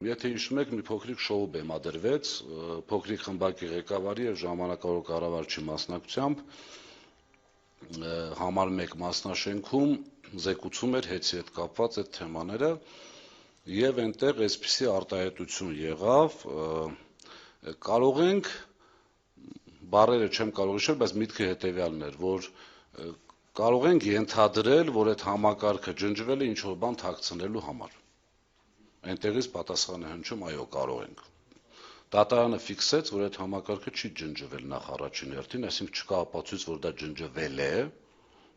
Եթե հիշում եք, մի փոքրիկ շոու բեմադրվեց փոքրիկ խմբակի ղեկավարի եւ ժամանակավոր կառավարչի մասնակցությամբ համար 1 մասնաշենքում զեկուցում էր հեծի հետ կապված այդ թեմաները եւ այնտեղ այսպիսի արտահայտություն եղավ, կարող ենք բառերը չեմ կարող հիշել, բայց միտքը հետեւյալն էր, որ կարող ենք ենթադրել, որ այդ համակարգը ջնջվել է ինչ որ բան թաքցնելու համար։ Այնտեղից պատասխանը հնչում, այո, կարող ենք։ Դատարանը ֆիքսեց, որ այդ համակարգը չի ջնջվել նախ առաջին հերթին, այսինքն չկա ապացույց, որ դա ջնջվել է,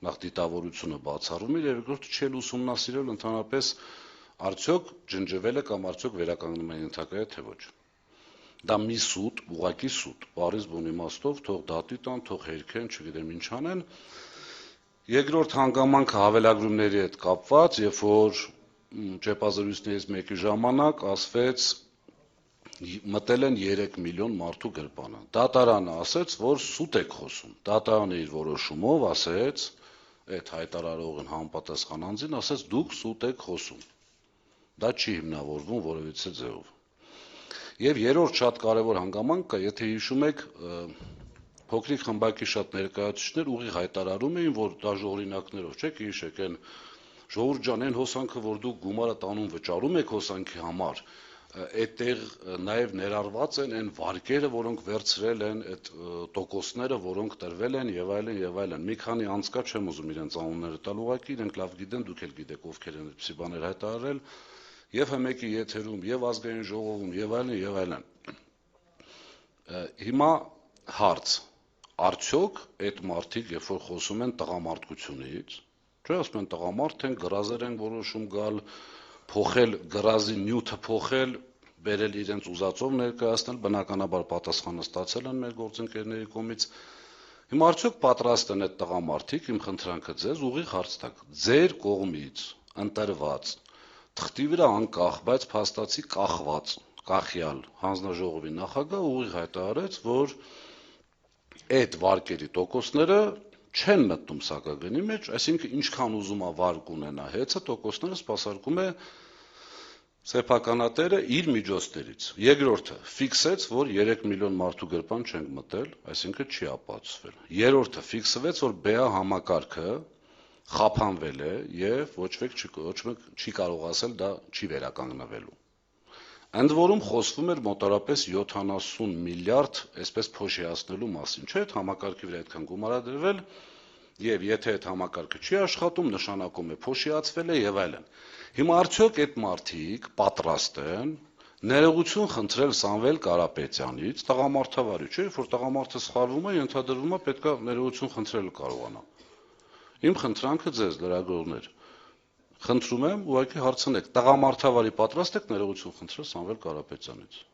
նախ դիտավորությունը բացառում է, եւ երկրորդը չի ուսումնասիրել ընդհանրապես արդյոք ջնջվել է կամ արդյոք վերականգնման ենթակա է, թե ոչ։ Դա մի սուտ, ուղղակի սուտ, բառից բուն իմաստով, թող դատի տան, թող հերքեն, չգիտեմ ինչ անեն։ Երկրորդ հանգամանքը հավելագրումների հետ կապված, երբ որ ճեպազրույցներից մեկի ժամանակ ասվեց մտել են 3 միլիոն մարդու գրպանը։ Դատարանը ասեց, որ սուտ եք խոսում։ Դատարանը իր որոշումով ասեց, այդ հայտարարողին համապատասխան անձին ասեց, դուք սուտ եք խոսում։ Դա չի հիմնավորվում որևիցե ձևով։ Եվ երրորդ շատ կարևոր հանգամանքը, եթե հիշում եք, փոքրիկ խմբակի շատ ներկայացուցիչներ ուղիղ հայտարարում էին, որ դաժ օրինակներով, չէ՞, հիշեք, այն ժողովուրդ ջան, այն հոսանքը, որ դուք գումարը տանում վճարում եք հոսանքի համար, այդտեղ նաև ներառված են այն վարկերը, որոնք վերցրել են, այդ տոկոսները, որոնք տրվել են եւ այլն եւ այլն։ Մի քանի անց կա, չեմ ուզում իրենց անունները տալ, ուղղակի իրենք լավ գիտեն, դուք էլ գիտեք ովքեր են այդպիսի բաներ հայտարարել, եւ ՀՄԿ-ի եթերում, եւ ազգային ժողովում եւ այլն եւ այլն։ Հիմա հարց. արդյոք այդ մարդիկ, երբ որ խոսում են տղամարդկությունից, չէ, ասում են տղամարդ են, գրազեր են որոշում գալ, փոխել գրազի նյութը փոխել, բերել իրենց ուզածով ներկայացնել, բնականաբար պատասխանը ստացել են մեր գործընկերների կողմից։ Հիմա արդյոք պատրաստ են այդ տղամարդիկ, իմ խնդրանքը ձեզ ուղիղ հարց տակ, ձեր կողմից ընտրված թղթի վրա անկախ, բայց փաստացի կախված, կախյալ հանձնաժողովի նախագահ ուղիղ հայտարարեց, որ այդ վարկերի տոկոսները չեն մտնում սակագնի մեջ, այսինքն ինչքան ուզում է վարկ ունենա հեծը, տոկոսները սպասարկում է սեփականատերը իր միջոցներից։ Երկրորդը ֆիքսեց, որ 3 միլիոն մարդու գրպան չենք մտել, այսինքն չի ապացուցվել։ Երրորդը ֆիքսվեց, որ ԲԱ համակարգը խափանվել է եւ ոչ մեկ չի կարող ասել դա չի վերականգնվելու։ Ընդ որում խոսվում էր մոտավորապես 70 միլիարդ այսպես փոշիացնելու մասին, չէ՞, այդ համակարգի վրա այդքան գումար է դրվել եւ եթե այդ համակարգը չի աշխատում, նշանակում է փոշիացվել է եւ այլն։ Հիմա արդյոք այդ մարդիկ պատրաստ են ներողություն խնդրել Սամվել Կարապետյանից, տղամարդավարի, չէ՞, որ տղամարդը սխալվում է, ենթադրվում է պետքա ներողություն խնդրել կարողանա։ Իմ խնդրանքը ձեզ լրագրողներ, խնդրում եմ ուղղակի հարցնեք, տղամարդավարի պատրաստ եք ներողություն խնդրել Սամվել Կարապետյանից։